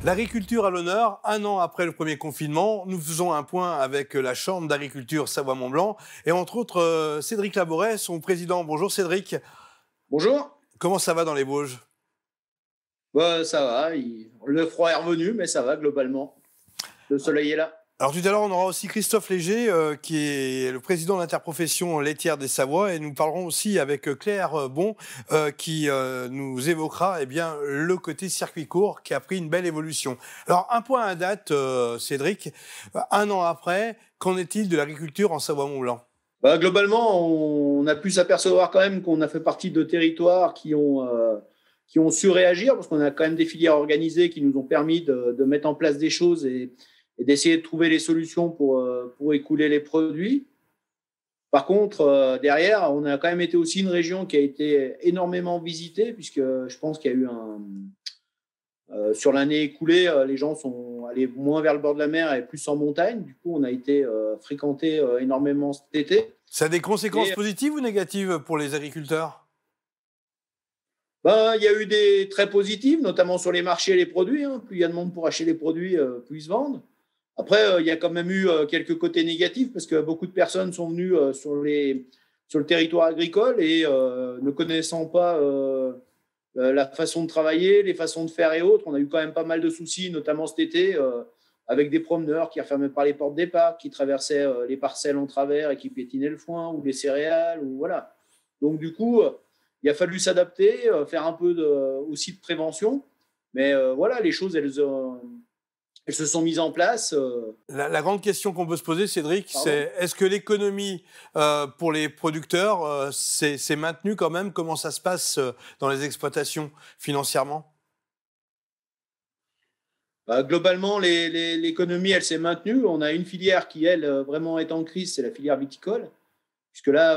L'agriculture à l'honneur, un an après le premier confinement, nous faisons un point avec la Chambre d'agriculture Savoie-Mont-Blanc et entre autres Cédric Laboret, son président. Bonjour Cédric. Bonjour. Comment ça va dans les Vosges? Bah, ça va, le froid est revenu, mais ça va globalement. Le soleil est là. Alors tout à l'heure, on aura aussi Christophe Léger, qui est le président de l'interprofession laitière des Savoies, et nous parlerons aussi avec Claire Bon, qui nous évoquera le côté circuit court qui a pris une belle évolution. Alors un point à date, Cédric, un an après, qu'en est-il de l'agriculture en Savoie-Mont-Blanc? Bah, globalement, on a pu s'apercevoir quand même qu'on a fait partie de territoires qui ont su réagir, parce qu'on a quand même des filières organisées qui nous ont permis de mettre en place des choses et d'essayer de trouver les solutions pour écouler les produits. Par contre, derrière, on a quand même été aussi une région qui a été énormément visitée, puisque je pense qu'il y a eu sur l'année écoulée, les gens sont allés moins vers le bord de la mer et plus en montagne. Du coup, on a été fréquenté énormément cet été. Ça a des conséquences positives ou négatives pour les agriculteurs? Il y a eu des très positives, notamment sur les marchés et les produits. Plus il y a de monde pour acheter les produits, plus ils se vendent. Après, il y a quand même eu quelques côtés négatifs parce que beaucoup de personnes sont venues sur le territoire agricole et ne connaissant pas la façon de travailler, les façons de faire et autres, on a eu quand même pas mal de soucis, notamment cet été, avec des promeneurs qui refermaient pas les portes des parcs, qui traversaient les parcelles en travers et qui piétinaient le foin ou les céréales. Voilà. Donc, du coup, il a fallu s'adapter, faire un peu aussi de prévention. Mais voilà, les choses, elles se sont mises en place. La grande question qu'on peut se poser, Cédric, c'est est-ce que l'économie pour les producteurs s'est maintenue quand même? Comment ça se passe dans les exploitations financièrement? Globalement, l'économie, elle s'est maintenue. On a une filière qui, elle, vraiment est en crise, c'est la filière viticole. Puisque là,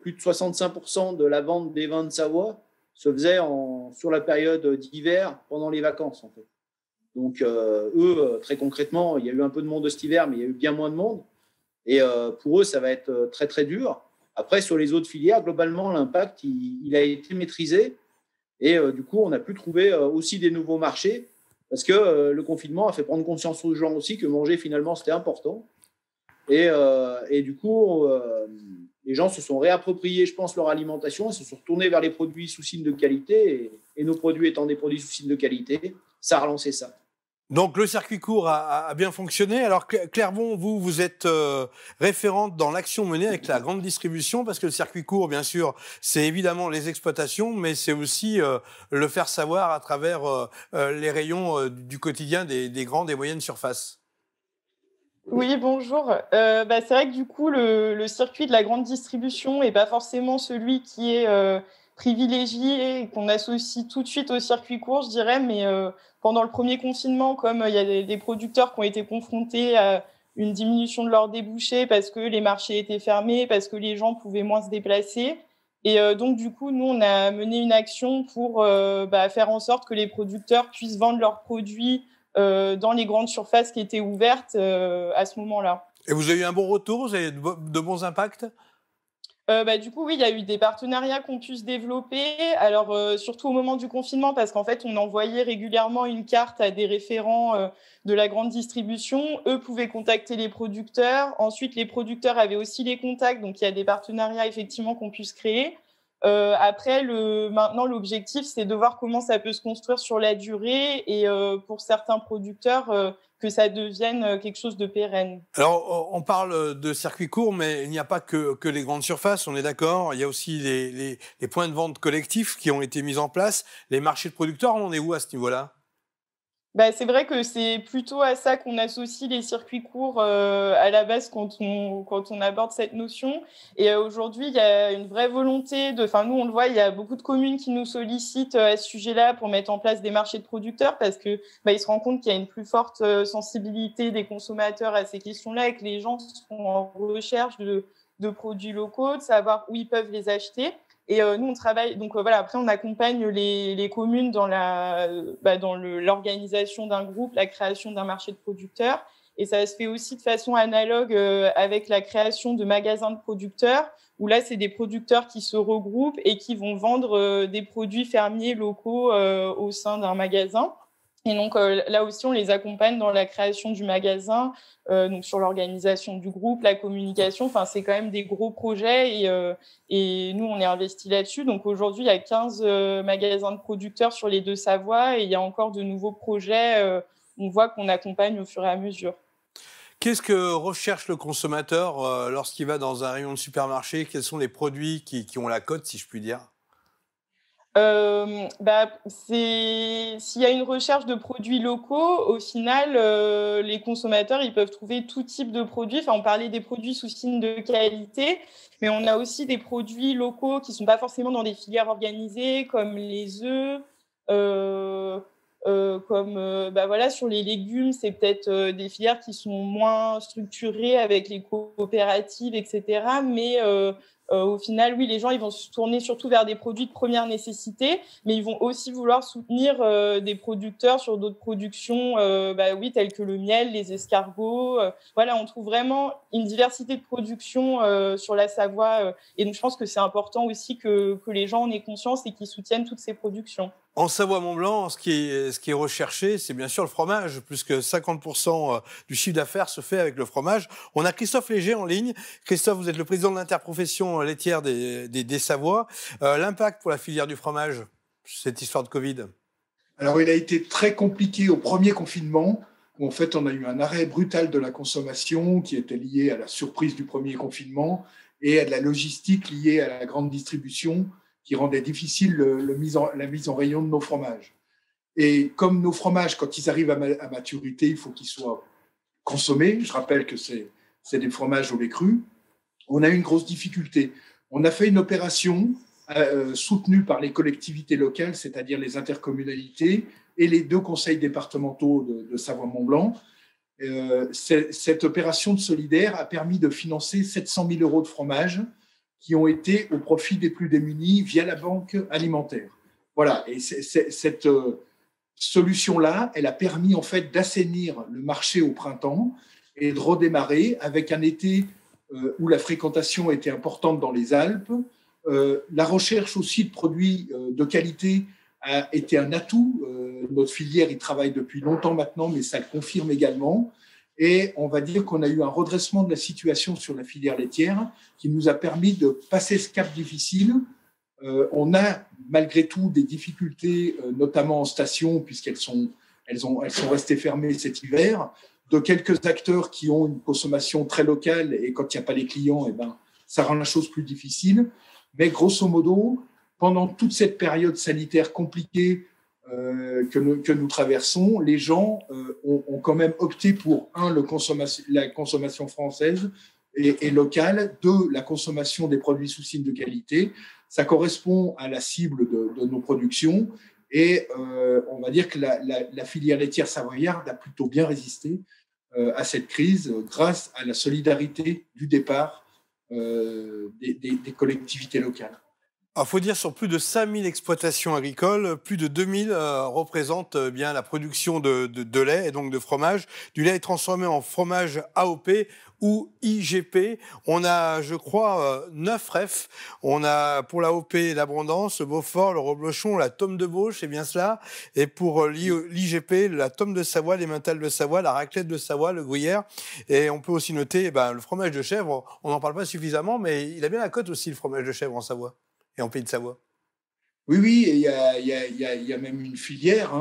plus de 65% de la vente des vins de Savoie se faisait sur la période d'hiver, pendant les vacances, en fait. Donc, eux, très concrètement, il y a eu un peu de monde cet hiver, mais il y a eu bien moins de monde. Et pour eux, ça va être très, très dur. Après, sur les autres filières, globalement, l'impact, il a été maîtrisé. Et du coup, on a pu trouver aussi des nouveaux marchés parce que le confinement a fait prendre conscience aux gens aussi que manger, finalement, c'était important. Et du coup, les gens se sont réappropriés, je pense, leur alimentation et se sont retournés vers les produits sous signe de qualité. Et nos produits étant des produits sous signe de qualité, ça a relancé ça. Donc le circuit court a bien fonctionné. Alors Claire Bon, vous êtes référente dans l'action menée avec la grande distribution, parce que le circuit court, bien sûr, c'est évidemment les exploitations, mais c'est aussi le faire savoir à travers les rayons du quotidien des grandes et moyennes surfaces. Oui, bonjour. C'est vrai que du coup, le circuit de la grande distribution n'est pas forcément celui qui est privilégié et qu'on associe tout de suite au circuit court, je dirais. Mais pendant le premier confinement, comme il y a des producteurs qui ont été confrontés à une diminution de leurs débouchés parce que les marchés étaient fermés, parce que les gens pouvaient moins se déplacer. Et donc, du coup, nous, on a mené une action pour faire en sorte que les producteurs puissent vendre leurs produits dans les grandes surfaces qui étaient ouvertes à ce moment-là. Et vous avez eu un bon retour? Vous avez de bons impacts? Du coup, oui, il y a eu des partenariats qu'on pu se développer. Alors, surtout au moment du confinement, parce qu'en fait, on envoyait régulièrement une carte à des référents de la grande distribution. Eux pouvaient contacter les producteurs. Ensuite, les producteurs avaient aussi les contacts. Donc, il y a des partenariats, effectivement, qu'on pu se créer. Après, maintenant, l'objectif, c'est de voir comment ça peut se construire sur la durée et pour certains producteurs, que ça devienne quelque chose de pérenne. Alors, on parle de circuit court, mais il n'y a pas que les grandes surfaces, on est d'accord. Il y a aussi les points de vente collectifs qui ont été mis en place. Les marchés de producteurs, on en est où à ce niveau-là? C'est vrai que c'est plutôt à ça qu'on associe les circuits courts à la base quand on aborde cette notion. Et aujourd'hui, il y a une vraie volonté nous on le voit, il y a beaucoup de communes qui nous sollicitent à ce sujet-là pour mettre en place des marchés de producteurs parce que ils se rendent compte qu'il y a une plus forte sensibilité des consommateurs à ces questions-là et que les gens sont en recherche de produits locaux, de savoir où ils peuvent les acheter. Et nous, on travaille. Donc après, on accompagne les communes dans l'organisation d'un groupe, la création d'un marché de producteurs. Et ça se fait aussi de façon analogue avec la création de magasins de producteurs, où là, c'est des producteurs qui se regroupent et qui vont vendre des produits fermiers locaux au sein d'un magasin. Et donc là aussi, on les accompagne dans la création du magasin, donc sur l'organisation du groupe, la communication. Enfin, c'est quand même des gros projets et nous, on est investis là-dessus. Donc aujourd'hui, il y a 15 magasins de producteurs sur les 2 Savoies et il y a encore de nouveaux projets. On voit qu'on accompagne au fur et à mesure. Qu'est-ce que recherche le consommateur lorsqu'il va dans un rayon de supermarché? Quels sont les produits qui ont la cote, si je puis dire? S'il y a une recherche de produits locaux, au final, les consommateurs, ils peuvent trouver tout type de produits. Enfin, on parlait des produits sous signe de qualité, mais on a aussi des produits locaux qui ne sont pas forcément dans des filières organisées, comme les œufs, sur les légumes, c'est peut-être des filières qui sont moins structurées avec les coopératives, etc. Mais au final, oui, les gens ils vont se tourner surtout vers des produits de première nécessité, mais ils vont aussi vouloir soutenir des producteurs sur d'autres productions, telles que le miel, les escargots. On trouve vraiment une diversité de production sur la Savoie. Et donc, je pense que c'est important aussi que les gens en aient conscience et qu'ils soutiennent toutes ces productions. En Savoie-Mont-Blanc, ce qui est recherché, c'est bien sûr le fromage. Plus que 50% du chiffre d'affaires se fait avec le fromage. On a Christophe Léger en ligne. Christophe, vous êtes le président de l'interprofession laitière des Savoies. L'impact pour la filière du fromage, cette histoire de Covid? Alors, il a été très compliqué au premier confinement, où en fait, on a eu un arrêt brutal de la consommation qui était lié à la surprise du premier confinement et à de la logistique liée à la grande distribution, qui rendait difficile la mise en rayon de nos fromages. Et comme nos fromages, quand ils arrivent à maturité, il faut qu'ils soient consommés. Je rappelle que c'est des fromages au lait cru. On a eu une grosse difficulté. On a fait une opération soutenue par les collectivités locales, c'est-à-dire les intercommunalités et les 2 conseils départementaux de Savoie-Mont-Blanc. Cette opération de solidaire a permis de financer 700 000 € de fromage qui ont été au profit des plus démunis via la banque alimentaire. Voilà, et cette solution-là, elle a permis en fait d'assainir le marché au printemps et de redémarrer avec un été où la fréquentation était importante dans les Alpes. La recherche aussi de produits de qualité a été un atout. Notre filière y travaille depuis longtemps maintenant, mais ça le confirme également. Et on va dire qu'on a eu un redressement de la situation sur la filière laitière qui nous a permis de passer ce cap difficile. On a malgré tout des difficultés, notamment en station, puisqu'elles sont restées fermées cet hiver, de quelques acteurs qui ont une consommation très locale et quand il n'y a pas les clients, ça rend la chose plus difficile. Mais grosso modo, pendant toute cette période sanitaire compliquée que nous traversons, les gens ont quand même opté pour, la consommation française et locale, 2, la consommation des produits sous signe de qualité. Ça correspond à la cible de nos productions et on va dire que la filière laitière savoyarde a plutôt bien résisté à cette crise grâce à la solidarité du départ des collectivités locales. Il faut dire sur plus de 5000 exploitations agricoles, plus de 2000 représentent bien la production de lait et donc de fromage. Du lait est transformé en fromage AOP ou IGP. On a, je crois, 9 refs. On a pour l'AOP l'Abondance, le Beaufort, le Reblochon, la Tome de Beauche, c'est bien cela. Et pour l'IGP, la Tome de Savoie, l'Emmental de Savoie, la Raclette de Savoie, le Gruyère. Et on peut aussi noter le fromage de chèvre. On n'en parle pas suffisamment, mais il a bien la cote aussi, le fromage de chèvre en Savoie. Et en Pays de Savoie. Oui, il y a même une filière.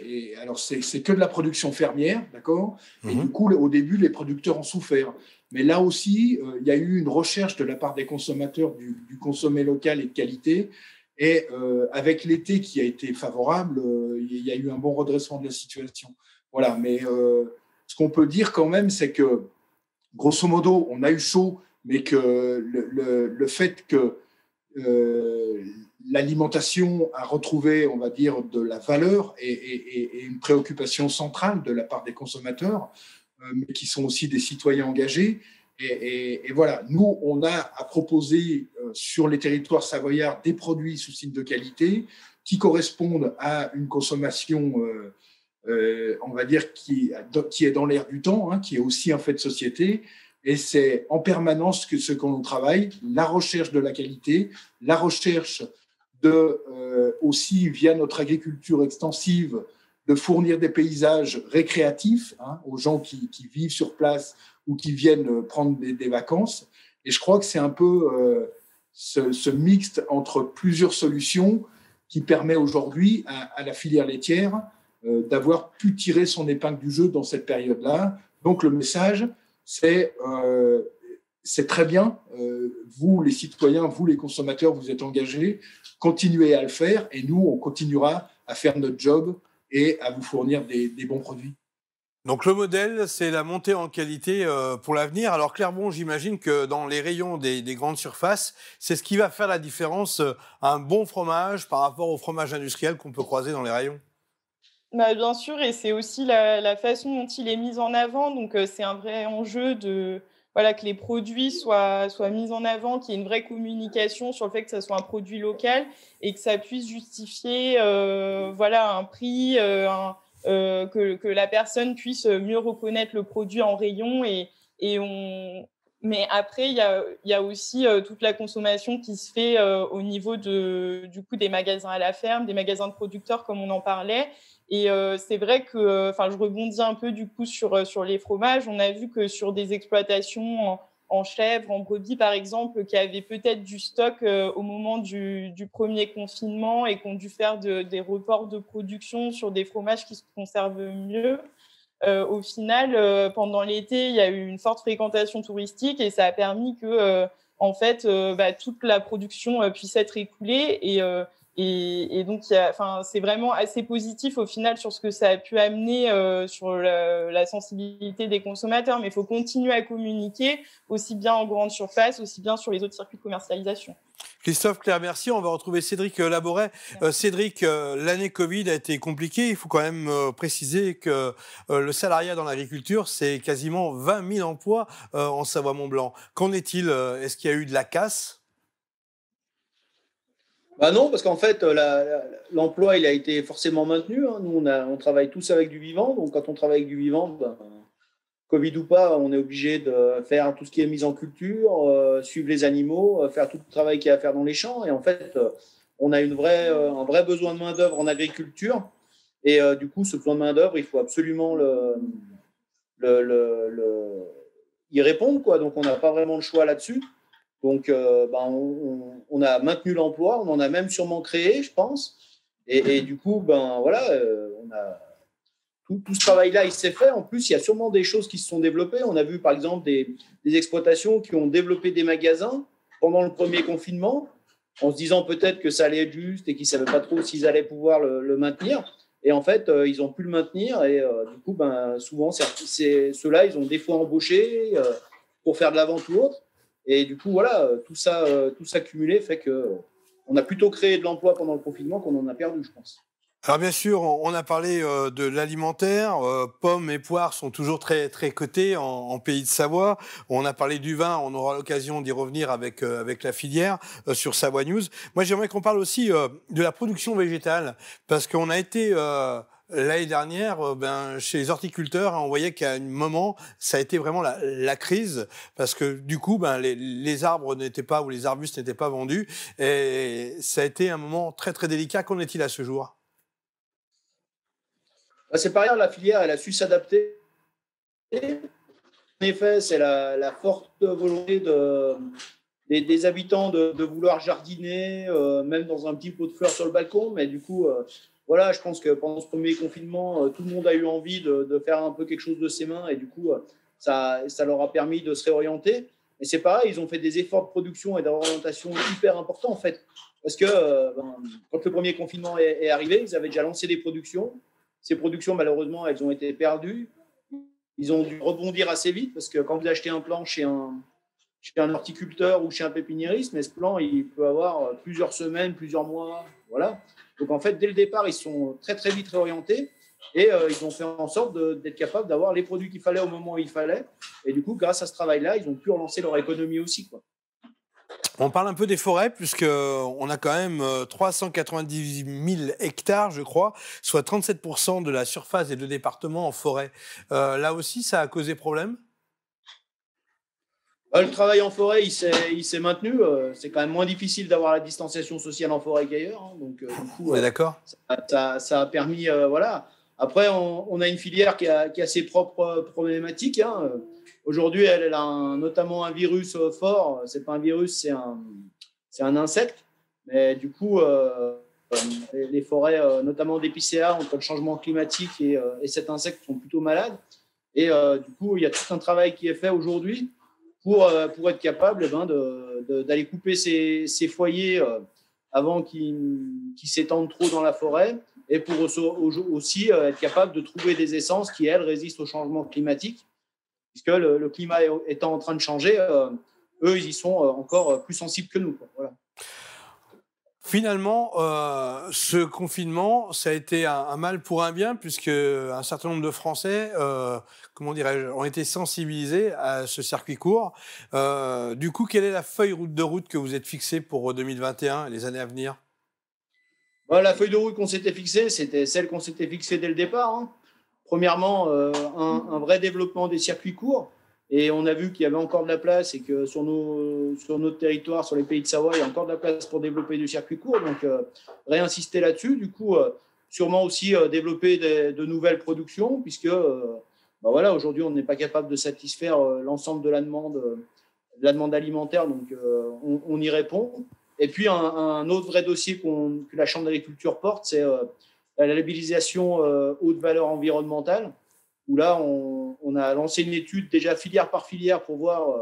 Et alors, c'est que de la production fermière, d'accord. Et du coup, au début, les producteurs ont souffert. Mais là aussi, il y a eu une recherche de la part des consommateurs du consommé local et de qualité. Et avec l'été qui a été favorable, il y a eu un bon redressement de la situation. Voilà, mais ce qu'on peut dire quand même, c'est que, grosso modo, on a eu chaud, mais que le fait que l'alimentation a retrouvé, on va dire, de la valeur et une préoccupation centrale de la part des consommateurs, mais qui sont aussi des citoyens engagés. Et voilà, nous, on a à proposer sur les territoires savoyards des produits sous signe de qualité qui correspondent à une consommation, on va dire, qui est dans l'air du temps, qui est aussi un fait de société. Et c'est en permanence ce que l'on travaille, la recherche de la qualité, la recherche aussi via notre agriculture extensive, de fournir des paysages récréatifs aux gens qui vivent sur place ou qui viennent prendre des vacances. Et je crois que c'est un peu ce mixte entre plusieurs solutions qui permet aujourd'hui à la filière laitière d'avoir pu tirer son épingle du jeu dans cette période-là. Donc le message, c'est très bien, vous les citoyens, vous les consommateurs, vous êtes engagés, continuez à le faire et nous, on continuera à faire notre job et à vous fournir des bons produits. Donc le modèle, c'est la montée en qualité pour l'avenir. Alors Claire Bon, j'imagine que dans les rayons des grandes surfaces, c'est ce qui va faire la différence, un bon fromage par rapport au fromage industriel qu'on peut croiser dans les rayons. Bah, bien sûr, et c'est aussi la façon dont il est mis en avant. Donc c'est un vrai enjeu que les produits soient mis en avant, qu'il y ait une vraie communication sur le fait que ça soit un produit local et que ça puisse justifier un prix, que la personne puisse mieux reconnaître le produit en rayon. Mais après, il y a aussi toute la consommation qui se fait au niveau des magasins à la ferme, des magasins de producteurs, comme on en parlait. Et c'est vrai que, je rebondis un peu du coup sur les fromages. On a vu que sur des exploitations en chèvre, en brebis par exemple, qui avaient peut-être du stock au moment du premier confinement et qui ont dû faire des reports de production sur des fromages qui se conservent mieux. Au final, pendant l'été, il y a eu une forte fréquentation touristique et ça a permis que, toute la production puisse être écoulée. Et donc, c'est vraiment assez positif au final sur ce que ça a pu amener sur la sensibilité des consommateurs. Mais il faut continuer à communiquer aussi bien en grande surface, aussi bien sur les autres circuits de commercialisation. Christophe, Claire, merci. On va retrouver Cédric Laboret. Cédric, l'année Covid a été compliquée. Il faut quand même préciser que le salariat dans l'agriculture, c'est quasiment 20 000 emplois en Savoie-Mont-Blanc. Qu'en est-il? Est-ce qu'il y a eu de la casse? Non, parce qu'en fait, l'emploi, il a été forcément maintenu. Nous, on travaille tous avec du vivant. Donc, quand on travaille avec du vivant, Covid ou pas, on est obligé de faire tout ce qui est mise en culture, suivre les animaux, faire tout le travail qu'il y a à faire dans les champs. Et en fait, on a un vrai besoin de main-d'œuvre en agriculture. Et du coup, ce besoin de main-d'œuvre, il faut absolument y répondre, quoi. Donc, on n'a pas vraiment le choix là-dessus. Donc, on a maintenu l'emploi, on en a même sûrement créé, je pense. Et du coup, on a tout ce travail-là, il s'est fait. En plus, il y a sûrement des choses qui se sont développées. On a vu, par exemple, des exploitations qui ont développé des magasins pendant le premier confinement, en se disant peut-être que ça allait être juste et qu'ils ne savaient pas trop s'ils allaient pouvoir le maintenir. Et en fait, ils ont pu le maintenir. Et du coup, souvent, ceux-là, ils ont des fois embauché pour faire de la vente ou autre. Et du coup, tout ça cumulé fait qu'on a plutôt créé de l'emploi pendant le confinement qu'on en a perdu, je pense. Alors bien sûr, on a parlé de l'alimentaire. Pommes et poires sont toujours très très cotés en Pays de Savoie. On a parlé du vin. On aura l'occasion d'y revenir avec la filière sur Savoie News. Moi, j'aimerais qu'on parle aussi de la production végétale parce qu'on a été l'année dernière, chez les horticulteurs, on voyait qu'à un moment, ça a été vraiment la crise, parce que du coup, les arbres n'étaient pas, ou les arbustes n'étaient pas vendus, et ça a été un moment très très délicat. Qu'en est-il à ce jour? C'est pareil, la filière, elle a su s'adapter. En effet, c'est la forte volonté des habitants de vouloir jardiner, même dans un petit pot de fleurs sur le balcon, mais du coup... je pense que pendant ce premier confinement, tout le monde a eu envie de faire un peu quelque chose de ses mains et du coup, ça leur a permis de se réorienter. Et c'est pareil, ils ont fait des efforts de production et d'orientation hyper importants en fait. Parce que quand le premier confinement est arrivé, ils avaient déjà lancé des productions. Ces productions, malheureusement, elles ont été perdues. Ils ont dû rebondir assez vite parce que quand vous achetez un plant chez un horticulteur ou chez un pépiniériste, mais ce plant, il peut avoir plusieurs semaines, plusieurs mois, voilà. Donc, en fait, dès le départ, ils sont très, très vite réorientés et ils ont fait en sorte d'être capables d'avoir les produits qu'il fallait au moment où il fallait. Et du coup, grâce à ce travail-là, ils ont pu relancer leur économie aussi, quoi. On parle un peu des forêts, puisqu'on a quand même 390 000 hectares, je crois, soit 37% de la surface des deux départements en forêt. Là aussi, ça a causé problème? Le travail en forêt, il s'est maintenu. C'est quand même moins difficile d'avoir la distanciation sociale en forêt qu'ailleurs. Donc, du coup, On est d'accord. ça a permis, Après, on a une filière qui a ses propres problématiques. Hein. Aujourd'hui, elle a notamment un virus fort. C'est pas un virus, c'est un insecte. Mais du coup, les forêts, notamment d'épicéa, entre le changement climatique et cet insecte, sont plutôt malades. Et du coup, il y a tout un travail qui est fait aujourd'hui pour être capable d'aller couper ces foyers avant qu'ils s'étendent trop dans la forêt, et pour aussi être capable de trouver des essences qui, elles, résistent au changement climatique, puisque le climat étant en train de changer, eux, ils y sont encore plus sensibles que nous, quoi. Voilà. Finalement, ce confinement, ça a été un mal pour un bien, puisque un certain nombre de Français, comment dirais-je, ont été sensibilisés à ce circuit court. Du coup, quelle est la feuille de route que vous êtes fixée pour 2021 et les années à venir? La feuille de route qu'on s'était fixée, c'était celle qu'on s'était fixée dès le départ. Hein. Premièrement, un vrai développement des circuits courts. Et on a vu qu'il y avait encore de la place et que sur notre territoire, sur les pays de Savoie, il y a encore de la place pour développer du circuit court. Donc, réinsister là-dessus. Du coup, sûrement aussi développer de nouvelles productions, puisque voilà, aujourd'hui, on n'est pas capable de satisfaire l'ensemble de la demande alimentaire. Donc, on y répond. Et puis, un autre vrai dossier que la Chambre d'agriculture porte, c'est la labellisation haute valeur environnementale, où là, on a lancé une étude déjà filière par filière pour voir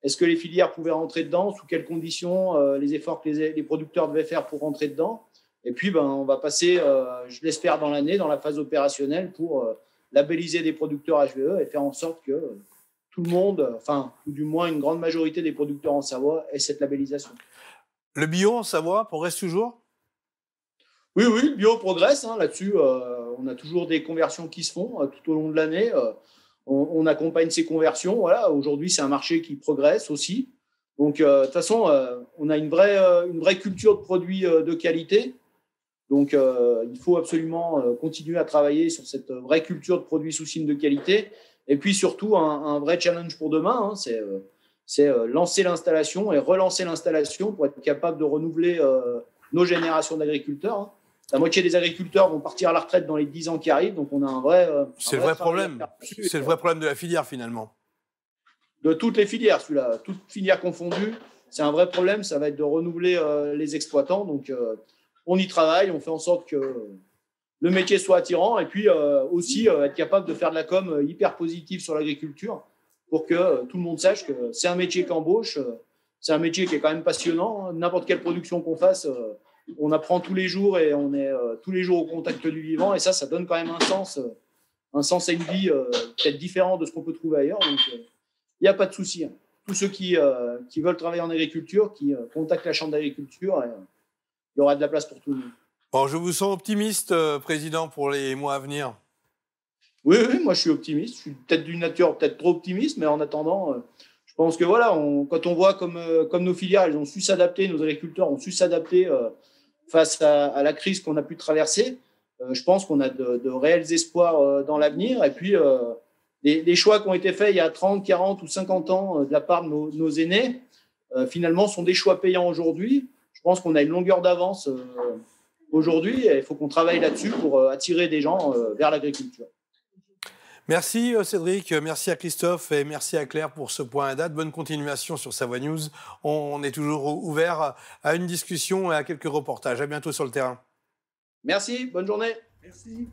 est-ce que les filières pouvaient rentrer dedans, sous quelles conditions, les efforts que les producteurs devaient faire pour rentrer dedans. Et puis, on va passer, je l'espère, dans l'année, dans la phase opérationnelle pour labelliser des producteurs HVE et faire en sorte que tout le monde, enfin, ou du moins une grande majorité des producteurs en Savoie ait cette labellisation. Le bio en Savoie progresse toujours? Oui, le bio progresse. Hein, là-dessus, on a toujours des conversions qui se font tout au long de l'année. On accompagne ces conversions. Voilà, aujourd'hui, c'est un marché qui progresse aussi. Donc, de toute façon, on a une vraie culture de produits de qualité. Donc, il faut absolument continuer à travailler sur cette vraie culture de produits sous signe de qualité. Et puis, surtout, un vrai challenge pour demain, hein, c'est lancer l'installation et relancer l'installation pour être capable de renouveler nos générations d'agriculteurs. Hein. La moitié des agriculteurs vont partir à la retraite dans les 10 ans qui arrivent, donc on a un vrai c'est le vrai problème. C'est le vrai problème de la filière, finalement. De toutes les filières, celui-là, toutes filières confondues, c'est un vrai problème. Ça va être de renouveler les exploitants. Donc, on y travaille, on fait en sorte que le métier soit attirant, et puis aussi être capable de faire de la com hyper positive sur l'agriculture, pour que tout le monde sache que c'est un métier qui embauche, c'est un métier qui est quand même passionnant. N'importe quelle production qu'on fasse, on apprend tous les jours et on est tous les jours au contact du vivant. Et ça donne quand même un sens à une vie peut-être différent de ce qu'on peut trouver ailleurs. Donc, il n'y a pas de souci. Hein. Tous ceux qui veulent travailler en agriculture, qui contactent la Chambre d'agriculture, il y aura de la place pour tout le monde. Bon, je vous sens optimiste, Président, pour les mois à venir. Oui, moi je suis optimiste. Je suis peut-être d'une nature peut-être trop optimiste, mais en attendant, je pense que voilà, quand on voit comme nos filières, elles ont su s'adapter, nos agriculteurs ont su s'adapter face à la crise qu'on a pu traverser, je pense qu'on a de réels espoirs dans l'avenir. Et puis, les choix qui ont été faits il y a 30, 40 ou 50 ans de la part de nos aînés, finalement, sont des choix payants aujourd'hui. Je pense qu'on a une longueur d'avance aujourd'hui et il faut qu'on travaille là-dessus pour attirer des gens vers l'agriculture. Merci Cédric, merci à Christophe et merci à Claire pour ce point à date. Bonne continuation sur Savoie News. On est toujours ouvert à une discussion et à quelques reportages. À bientôt sur le terrain. Merci, bonne journée. Merci.